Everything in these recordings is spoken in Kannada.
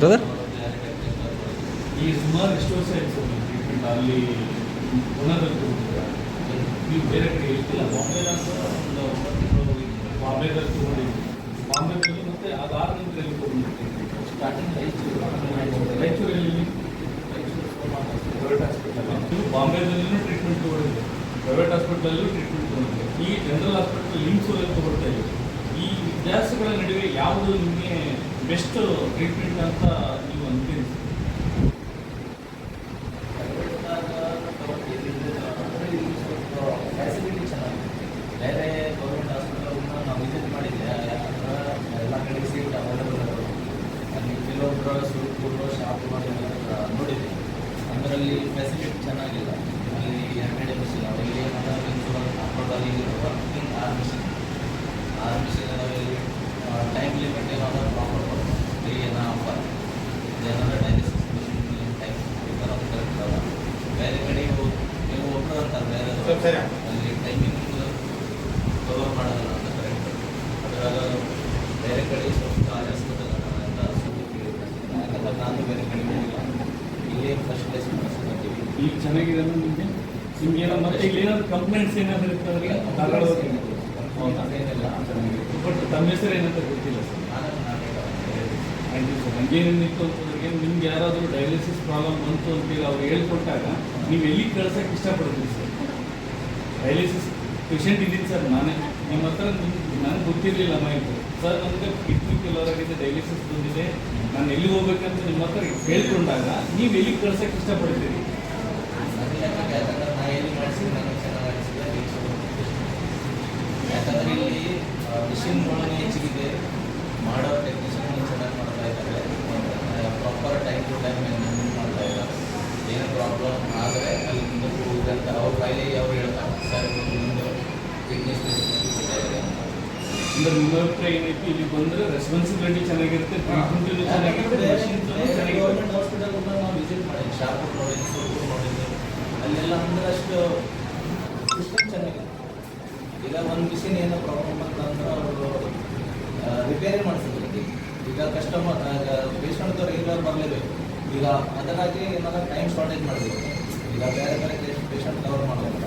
ಬ್ರದರ್ ಈ ಸುಮಾರು ಎಷ್ಟು ವರ್ಷ ಆಯ್ತು ಸರ್ ಟ್ರೀಟ್ಮೆಂಟ್ ಅಲ್ಲಿ ಪುನರ್ದು ನೀವು ಬೇರೆ ಕಡೆ ಹೇಳ್ತಿಲ್ಲ ಬಾಂಬೆದಲ್ಲಿ ತೊಗೊಂಡಿದ್ವಿ ಬಾಂಬೆದಲ್ಲಿ ಮತ್ತೆ ಅದಾದ ನಂತರ ಎಲ್ಲಿ ತೊಗೊಂಡಿದ್ವಿ ಸ್ಟಾರ್ಟಿಂಗ್ ರಾಯಚೂರಲ್ಲಿ ಪ್ರೈವೇಟ್ ಹಾಸ್ಪಿಟಲ್ ನೀವು ಬಾಂಬೆದಲ್ಲೂ ಟ್ರೀಟ್ಮೆಂಟ್ ತೊಗೊಂಡಿದ್ದೆ ಪ್ರೈವೇಟ್ ಹಾಸ್ಪಿಟಲಲ್ಲೂ ಟ್ರೀಟ್ಮೆಂಟ್ ತೊಗೊಂಡಿದ್ದೆ ಈ ಜನರಲ್ ಹಾಸ್ಪಿಟಲ್ ಲಿಮ್ಸಲ್ಲಿ ತೊಗೊಳ್ತಾ ಇದ್ದೀವಿ ಈ ವ್ಯತ್ಯಾಸಗಳ ನಡುವೆ ಯಾವುದು ನಿಮಗೆ ಬೆಸ್ಟ್ ಟ್ರೀಟ್ಮೆಂಟ್ ಅಂತ ನೀವು ಅಂತೀರಿ ಫ್ಯಾಸಿಲಿಟಿ ಚೆನ್ನಾಗಿದೆ. ಬೇರೆ ಗೌರ್ಮೆಂಟ್ ಹಾಸ್ಪಿಟಲ್ನ ನಾವು ವಿಸಿಟ್ ಮಾಡಿದ್ದೆ, ಯಾಕಂದ್ರೆ ಎಲ್ಲ ಕಡೆ ಸೀಟ್ ಅವೈಲೇಬಲ್ ಇರೋದು. ಅಲ್ಲಿ ಕೆಲವೊಬ್ಬರು ಸುರಪುರ ಶಾಪುರ ನೋಡಿದ್ವಿ, ಅದರಲ್ಲಿ ಫೆಸಿಲಿಟಿ ಚೆನ್ನಾಗಿಲ್ಲ. ಅಲ್ಲಿ 2 ಮಿಷಿನ್ ಅವರಿಗೆ ಹಾಕೋದಲ್ಲಿ ವರ್ಕಿಂಗ್ ಆರ್ ಮಿಷಿನ್ ಇಲ್ಲಿ ಟೈಮ್ ಲಿಮಿಟ್ ಏನಾದರೂ ಪ್ರಾಬ್ಲಮ್ ಬರ್ತದೆ ಆಫರ್ ಏನಾದರೂ ಡಯಾಲಿಸಿಸ್ ಮಿಷಿನ್ ಟೈಮ್ ಕರೆಕ್ಟ್ ಅಲ್ಲ. ಬೇರೆ ಕಡೆ ನೀವು ಒಬ್ಬರು ಅಂತಾರೆ ಬೇರೆ ಅಲ್ಲಿ ಟೈಮಿಂಗ್ ಕವರ್ ಮಾಡೋದಿಲ್ಲ ಅಂತ ಕರೆಕ್ಟ್. ಅದರಾಗ ಬೇರೆ ಕಡೆ ಸ್ವಲ್ಪ ಹಾಸ್ಪಿಟಲ್ ಅಂತ ಯಾಕಂದ್ರೆ ನಾನು ಬೇರೆ ಕಡೆ ಹೋಗಿಲ್ಲ, ಇಲ್ಲೇ ಫಸ್ಟ್ ಪ್ಲೇಸ್ ಮಾಡಿಸ್ಕೊತೀವಿ. ಈಗ ಚೆನ್ನಾಗಿದೆ ನಿಮಗೆ ನಿಮ್ಗೇನೋ ಮತ್ತೆ ಇಲ್ಲಿ ಏನಾದ್ರು ಕಂಪ್ಲೇಂಟ್ಸ್ ಏನಾದರೂ ಇರ್ತದೆ ಏನಿಲ್ಲ, ಚೆನ್ನಾಗಿದೆ. ಬಟ್ ತಮ್ಮ ಹೆಸರು ಏನಂತ ಗೊತ್ತಿಲ್ಲ ಸರ್. Thank you sir. ಹಂಗೇನಿತ್ತು ಅಂತಂದ್ರೆ ನಿಮ್ಗೆ ಯಾರಾದರೂ ಡಯಾಲಿಸಿಸ್ ಪ್ರಾಬ್ಲಮ್ ಬಂತು ಅಂತೇಳಿ ಅವ್ರು ಹೇಳ್ಕೊಟ್ಟಾಗ ನೀವು ಎಲ್ಲಿಗೆ ಕಳ್ಸೋಕ್ಕೆ ಇಷ್ಟಪಡ್ತೀವಿ ಸರ್? ಡಯಾಲಿಸಿಸ್ ಪೇಷಂಟ್ ಇದ್ದೀನಿ ಸರ್, ನಾನೇ ನಿಮ್ಮ ಹತ್ರ ನನಗೆ ಗೊತ್ತಿರಲಿಲ್ಲ ಮಾಹಿತಿ ಸರ್, ನನಗೆ ಕಿಡ್ನಿ ಫೇಲ್ಯೂರ್ ಆಗಿದೆ, ಡಯಾಲಿಸಿಸ್ ಬಂದಿದೆ, ನಾನು ಎಲ್ಲಿಗೆ ಹೋಗ್ಬೇಕಂತ ನಿಮ್ಮ ಹತ್ರ ಹೇಳ್ಕೊಂಡಾಗ ನೀವು ಎಲ್ಲಿಗೆ ಕಳ್ಸೋಕ್ಕೆ ಇಷ್ಟಪಡ್ತೀರಿ? ಯಾಕಂದ್ರೆ ನಾ ಎಲ್ಲಿ ಮಾಡಿಸಿದ್ರೆ ನನಗೆ ಚೆನ್ನಾಗಿ ಅನಿಸಿದೆ. ಯಾಕಂದರೆ ಇಲ್ಲಿ ಮಿಷಿನ್ಗಳನ್ನು ಹೆಚ್ಚಿಗಿದೆ, ಮಾಡೋ ಟೆಕ್ನಿಷಿಯನ್ ಚೆನ್ನಾಗಿ ಮಾಡ್ತಾ ಇದ್ದಾರೆ, proper time to time maintain ಮಾಡ್ತಾ ಇದ್ದಾರೆ. ಏನು ಪ್ರಾಬ್ಲಮ್ ಆದರೆ ಅಲ್ಲಿ ಮುಂದಕ್ಕೆ ಹೋಗುವಂತ ಅವ್ರ ಕೈಲಿ ಅವ್ರು ಹೇಳ್ತಾರೆ ಸರ್ ಮುಂದೆ ಕಿಡ್ನಿ ಸ್ಪೆಷಲಿಸ್ಟ್ ಇದ್ದಾರೆ ಅಂತ. ಅಂದ್ರೆ ನಿಮ್ಮ ಅಭಿಪ್ರಾಯ ಏನೈತಿ, ಇಲ್ಲಿ ಬಂದರೆ ರೆಸ್ಪಾನ್ಸಿಬಿಲಿಟಿ ಚೆನ್ನಾಗಿರುತ್ತೆ, ಟ್ರೀಟ್ಮೆಂಟ್ ಚೆನ್ನಾಗಿರುತ್ತೆ, ಗೌರ್ಮೆಂಟ್ ಹಾಸ್ಪಿಟಲ್ ನಾವು ವಿಸಿಟ್ ಮಾಡಿದ್ವಿ, ಶಾಪುರ್ ನೋಡಿದ್ವಿ, ಸುರಪುರ ನೋಡಿದ್ವಿ, ಅಲ್ಲೆಲ್ಲ ಅಂದ್ರೆ ಅಷ್ಟು ಸಿಸ್ಟಮ್ ಚೆನ್ನಾಗಿದೆ. ಈಗ ಒಂದು ಮಿಷಿನ್ ಏನೋ ಪ್ರಾಬ್ಲಮ್ ಅಂತಂದ್ರೆ ಅವರು ರಿಪೇರಿ ಮಾಡಿಸಿದ್ರು. ಈಗ ಕಸ್ಟಮರ್ ಪೇಷಂಟ್ ರೆಗ್ಯುಲರ್ ಬರಲೇಬೇಕು. ಈಗ ಅದರಾಗಿ ಏನಾದರೂ ಟೈಮ್ ಶಾರ್ಟೇಜ್ ಮಾಡಿದ್ರು. ಈಗ ಬೇರೆ ಬೇರೆ ಪೇಷಂಟ್ ಕವರ್ ಮಾಡೋದಿಲ್ಲ.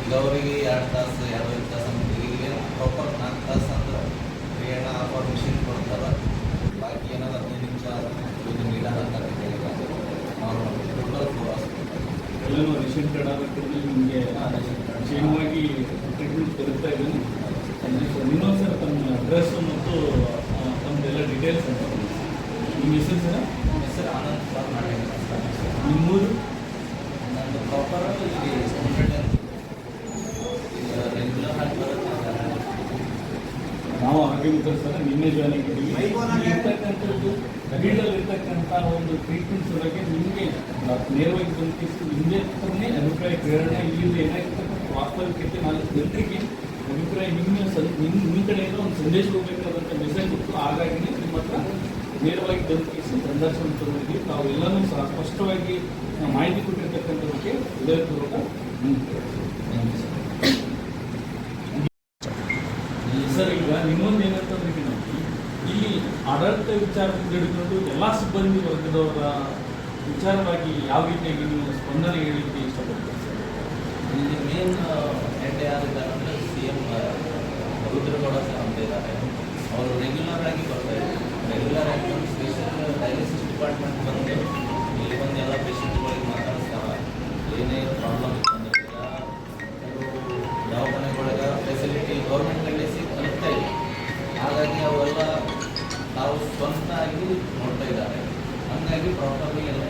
ಈಗ ಅವರಿಗೆ 2 ತಾಸು 2.5 ತಾಸು ಅಂತ, ಈಗ ಪ್ರಾಪರ್ 4 ತಾಸು ಅಂದ್ರೆ ಏನ ಆಫರ್ ಮಿಷಿನ್ ಕೊಡ್ತಾರೆ, ಬಾಕಿ ಏನಾದ್ರು 15 ನಿಮಿಷ ಇದು ನೀಡಲ್ಲ ಅಂತಾರೆ. ಟೋಟಲ್ 4 ಅವರ್ಸ್ ಎಲ್ಲನೂ ರೇಷನ್ ಕಾರ್ಡ್ ಆಗೋದ್ರಿಂದ ನಿಮಗೆ ಕ್ಷೇಮವಾಗಿ ಟ್ರೀಟ್ಮೆಂಟ್ ಬರುತ್ತಾ ಇದ್ದೀನಿ. ಇನ್ನೊಂದು ಸರ್ ತಮ್ಮ ಅಡ್ರೆಸ್ಸು ಮತ್ತು ತಮ್ಮದೆಲ್ಲ ಡೀಟೇಲ್ಸ್ ಅಂತ ನಿಮ್ಮ ಹೆಸರು ಸರ್? ನಮ್ಮ ಹೆಸರು ಆನಂದ್ ಕುಮಾರ್ ನಾಟಕ ಅಂತ. ನಿಮ್ಮೂರು? ನಂದು ಪ್ರಾಪರ್ ಇಲ್ಲಿ ಸ್ಟೂಡೆಂಟ್ ಅಂತ ಈಗ ರೆಗ್ಯುಲರ್ ಆಗಿ ಬರುತ್ತೆ. ನಾವು ಹಾಗೆ ಉತ್ತರ ಸರ್ ನಿನ್ನೆ ಜಾಯ್ನ್ ಆಗಿದ್ದೀವಿ. ಇರ್ತಕ್ಕಂಥದ್ದು ಫೀಲ್ಡಲ್ಲಿರ್ತಕ್ಕಂಥ ಒಂದು ಟ್ರೀಟ್ಮೆಂಟ್ಸ್ ಒಳಗೆ ನಿಮಗೆ ನೇರವಾಗಿ ಬಂದಿದ್ದು ನಿಮಗೆ ಹತ್ರನೇ ಅಭಿಪ್ರಾಯ ಪ್ರೇರಣೆ ಇಲ್ಲಿಂದ ಏನಾಗಿರ್ತಕ್ಕಂಥ ವಾಸ್ತವಿಕತೆ 4 ಜನರಿಗೆ ಅಭಿಪ್ರಾಯ ನಿಮ್ಮ ಕಡೆಯಿಂದ ಒಂದು ಸಂದೇಶ ಹೋಗಬೇಕಾದಂಥ ಮೆಸೇಜ್ ಇತ್ತು. ಹಾಗಾಗಿ ನಿಮ್ಮ ಹತ್ರ ನೇರವಾಗಿ ಬಂದಿಸಿ ಸಂದರ್ಶನ ತಗೊಂಡಿದ್ದೀವಿ. ನಾವು ಎಲ್ಲನೂ ಸಹ ಸ್ಪಷ್ಟವಾಗಿ ಮಾಹಿತಿ ಕೊಟ್ಟಿರ್ತಕ್ಕಂಥದಕ್ಕೆ ಹೃದಯಪೂರ್ವಕ ಸರ್. ಈಗ ಇನ್ನೊಂದು ಏನಂತಂದ್ರೆ ಇಲ್ಲಿ ಆಡಳಿತ ವಿಚಾರದಿಂದ ಹಿಡಿದುಕೊಂಡು ಎಲ್ಲ ಸಿಬ್ಬಂದಿ ವರ್ಗದವರ ವಿಚಾರವಾಗಿ ಯಾವ ರೀತಿಯಾಗಿ ನೀವು ಸ್ಪಂದನೆ ಹೇಳಲಿಕ್ಕೆ ಇಷ್ಟಪಡ್ತೀವಿ ಸರ್? ಇಲ್ಲಿ ಮೇನ್ ಹೆಡ್ ಯಾರಿದ್ದಾರೆ ಅಂದರೆ CM ರುದ್ರಗೌಡ ಸರ್ ಅಂತ ಇದ್ದಾರೆ. ಅವರು ರೆಗ್ಯುಲರ್ ಆಗಿ ಬರ್ತಾರೆ. ರೆಗ್ಯುಲರ್ ಆಗಿ ಒಂದು ಸ್ಪೆಷಲ್ ಡಯಾಲಿಸಿಸ್ ಡಿಪಾರ್ಟ್ಮೆಂಟ್ ಬಂದು ಇಲ್ಲಿ ಬಂದು ಎಲ್ಲ ಪೇಷಂಟ್ಗಳಿಗೆ ಮಾತಾಡಿಸ್ತಾರೆ. ಏನೇ ಪ್ರಾಬ್ಲಮ್ ಇತ್ತಂದ್ರೆ ಈಗ ದವಾಖಾನೆಗಳಿಗೆ ಫೆಸಿಲಿಟಿ ಗೌರ್ಮೆಂಟಲ್ಲಿ ತಲುಪ್ತಾ ಇದೆ. ಹಾಗಾಗಿ ಅವೆಲ್ಲ ನಾವು ಸ್ವಂತಾಗಿ ನೋಡ್ತಾ ಇದ್ದಾರೆ. ಹಾಗಾಗಿ ಪ್ರಾಪರ್ಲಿ ಎಲ್ಲ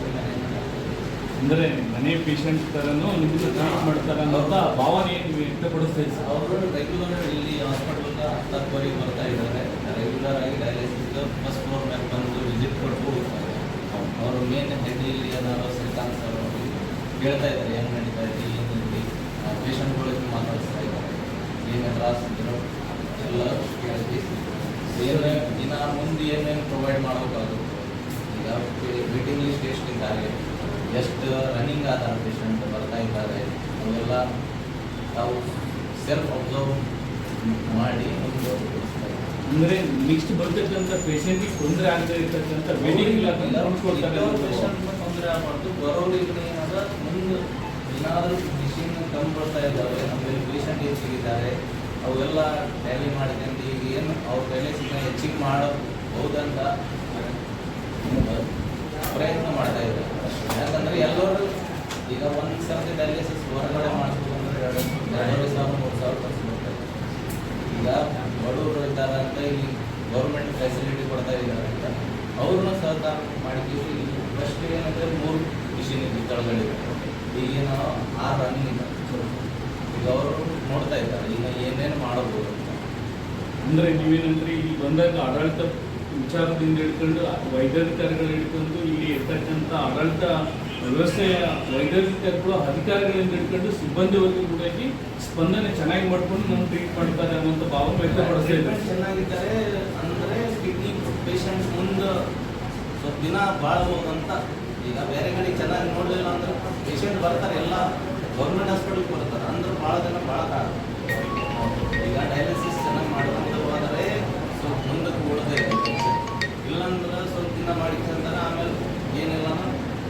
ಅಂದರೆ ಮನೆ ಪೇಷಂಟ್ ಥರನೂ ನಿಮ್ಮದು ಟ್ರೀಟ್ ಮಾಡ್ತಾರೆ ಅನ್ನೋದ ಭಾವನೆ ನೀವು ವ್ಯಕ್ತಪಡಿಸ್ತಾ ಸರ್? ಅವರು ರೆಗ್ಯುಲರ್ ಇಲ್ಲಿ ಹಾಸ್ಪಿಟಲ್ಗೆ 10:00 ಬರ್ತಾ ಇದ್ದಾರೆ. ರೆಗ್ಯುಲರ್ ಆಗಿ ಡಯಾಲಿಸಿಸ್ ಫಸ್ಟ್ ಫ್ಲೋರ್ ಮೇಲೆ ಬಂದು ವಿಸಿಟ್ ಕೊಟ್ಟು ಹೋಗ್ತಾರೆ. ಅವರು ಮೇನ್ ಹೆಡ್ ಇಲ್ಲಿ ಏನಾದ್ರು ಶ್ರೀಕಾಂತ್ ಸರ್ ಅವರು ಕೇಳ್ತಾ ಇದ್ದಾರೆ ಹೆಂಗೆ ನಡೀತಾ ಇದೆ, ಏನಿದೆ, ಪೇಷಂಟ್ಗಳಿಗೆ ಮಾತಾಡಿಸ್ತಾ ಇದ್ದಾರೆ, ಏನೇನು ತ್ರಾಸು ಇದ್ರು ಎಲ್ಲ ಕೇಳಿದ್ವಿ. ಏನೇ ದಿನ ಮುಂದೆ ಏನೇನು ಪ್ರೊವೈಡ್ ಮಾಡಬೇಕಾಗುತ್ತೆ, ಈಗ ವೇಟಿಂಗ್ ಲಿಸ್ಟ್ ಎಷ್ಟಿದ್ದಾರೆ, ಎಷ್ಟು ರನ್ನಿಂಗ್ ಆದ ಪೇಷಂಟ್ ಬರ್ತಾ ಇದ್ದಾರೆ, ಅವೆಲ್ಲ ನಾವು ಸೆಲ್ಫ್ ಅಬ್ಸರ್ವ್ ಮಾಡಿ ಒಂದು ಅಂದ್ರೆ ನೆಕ್ಸ್ಟ್ ಬರ್ತಕ್ಕಂಥ ಪೇಷಂಟಿಗೆ ತೊಂದರೆ ಆಗದೆ ಇರ್ತಕ್ಕಂಥ ವೇಟಿಂಗ್ ಇಲ್ಲ ನೋಡ್ಕೊಳ್ತಾರೆ ತೊಂದರೆ ಆಗಬಾರ್ದು. ಬರೋರಿಗೆ ಏನಾದ ಮುಂದೆ ಏನಾದರೂ ಮಿಷಿನ್ ಕಮ್ಮಿ ಬರ್ತಾ ಇದ್ದಾವೆ, ನಮ್ಮಲ್ಲಿ ಪೇಷಂಟ್ ಹೆಚ್ಚಿಗಿದ್ದಾರೆ, ಅವೆಲ್ಲ ಟ್ಯಾಲಿ ಮಾಡಿಕೊಂಡು ಈಗ ಏನು ಅವ್ರ ಡಯಾಲಿಸಿಸ್ನ ಹೆಚ್ಚಿಗೆ ಮಾಡಬಹುದಂತ ಪ್ರಯತ್ನ ಮಾಡ್ತಾ ಇದ್ದಾರೆ. ಯಾಕಂದರೆ ಎಲ್ಲರೂ ಈಗ ಒಂದು ಸರ್ತಿ ಡಯಾಲಿಸಿಸ್ ಹೊರಗಡೆ ಮಾಡಿಸ್ಬೇಕಂದ್ರೆ 2,500 3,000 ಖರ್ಚು ಬರ್ತಾರೆ. ಈಗ ಬಡವರು ಇದ್ದಾರೆ ಅಂತ ಇಲ್ಲಿ ಗೌರ್ಮೆಂಟ್ ಫೆಸಿಲಿಟಿ ಕೊಡ್ತಾ ಇದ್ದಾರೆ ಅಂತ ಅವ್ರನ್ನ ಸಹಕಾರ ಮಾಡಿದ್ದೀವಿ. ಇಲ್ಲಿ ಫಸ್ಟ್ ಏನಂದರೆ 3 ಮಿಷಿನ್ ಇದ್ದು ಸ್ಥಳಗಳಿವೆ, ಈಗೇನೋ 6 ರನ್ನಿಂಗ್ ಇದೆ. ಈಗ ಅವರು ನೋಡ್ತಾ ಇದ್ದಾರೆ ಈಗ ಏನೇನು ಮಾಡಬಹುದು ಅಂತ. ಅಂದ್ರೆ ನೀವೇನಂದ್ರೆ ಇಲ್ಲಿ ಬಂದಾಗ ಆಡಳಿತ ವಿಚಾರದಿಂದ ಹಿಡ್ಕೊಂಡು ವೈದ್ಯಾಧಿಕಾರಿಗಳು ಹಿಡ್ಕೊಂಡು ಇಲ್ಲಿ ಇರ್ತಕ್ಕಂಥ ಆಡಳಿತ ವ್ಯವಸ್ಥೆಯ ವೈದ್ಯಾಧಿಕಾರಿಗಳು ಅಧಿಕಾರಿಗಳಿಂದ ಹಿಡ್ಕೊಂಡು ಸಿಬ್ಬಂದಿವರೆಗೂ ಕೂಡ ಸ್ಪಂದನೆ ಚೆನ್ನಾಗಿ ಮಾಡ್ಕೊಂಡು ನಮ್ಗೆ ಟ್ರೀಟ್ ಮಾಡ್ತಾರೆ ಅನ್ನುವಂಥ ಭಾವನೆ ವ್ಯಕ್ತಪಡಿಸ್ತಾ ಇದ್ದಾರೆ. ಚೆನ್ನಾಗಿದ್ದಾರೆ ಅಂದರೆ ಕಿಡ್ನಿ ಪೇಷಂಟ್ ಮುಂದೆ ಸ್ವಲ್ಪ ದಿನ ಬಾಳ್ಬೋದಂತ. ಈಗ ಬೇರೆ ಕಡೆ ಚೆನ್ನಾಗಿ ನೋಡಲಿಲ್ಲ ಅಂದ್ರೆ ಪೇಷಂಟ್ ಬರ್ತಾರೆ, ಎಲ್ಲ ಗೌರ್ಮೆಂಟ್ ಹಾಸ್ಪಿಟಲ್ಗೆ ಬರ್ತಾರೆ ಅಂದ್ರೆ ಭಾಳ ದಿನ ಬಾಳಕ್ಕಾಗಲ್ಲ. ಈಗ ಡಯಾಲಿಸಿಸ್ ಚೆನ್ನಾಗಿ ಮಾಡ್ಕೊಂಡು ಹೋದರೆ ಸ್ವಲ್ಪ ಮುಂದಕ್ಕೆ ಓಡೋದೇ ಇದೆ. ಇಲ್ಲಾಂದ್ರೆ ಸ್ವಲ್ಪ ದಿನ ಮಾಡಿಕೊಂಡ್ರೆ ಆಮೇಲೆ ಏನಿಲ್ಲ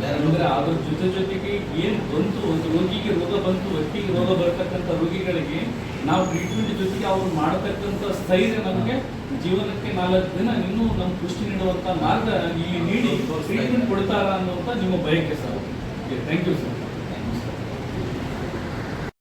ಬೇರೆ ಅಂದ್ರೆ ಅದ್ರ ಜೊತೆಗೆ ಏನು ಬಂತು, ಒಂದು ರೋಗಿಗೆ ರೋಗ ಬಂತು, ವ್ಯಕ್ತಿಗೆ ರೋಗ ಬರ್ತಕ್ಕಂಥ ರೋಗಿಗಳಿಗೆ ನಾವು ಟ್ರೀಟ್ಮೆಂಟ್ ಜೊತೆಗೆ ಅವ್ರು ಮಾಡತಕ್ಕಂಥ ಸ್ಥೈರ್ಯ ನಮಗೆ ಜೀವನಕ್ಕೆ 4 ದಿನ ಇನ್ನೂ ನಮ್ಮ ಪುಷ್ಟಿ ನೀಡುವಂಥ ಮಾರ್ಗ ಇಲ್ಲಿ ನೀಡಿ ಟ್ರೀಟ್ಮೆಂಟ್ ಕೊಡ್ತಾರ ಅನ್ನುವಂಥ ನಿಮ್ಮ ಬಯಕೆ ಸರ್. Thank you sir.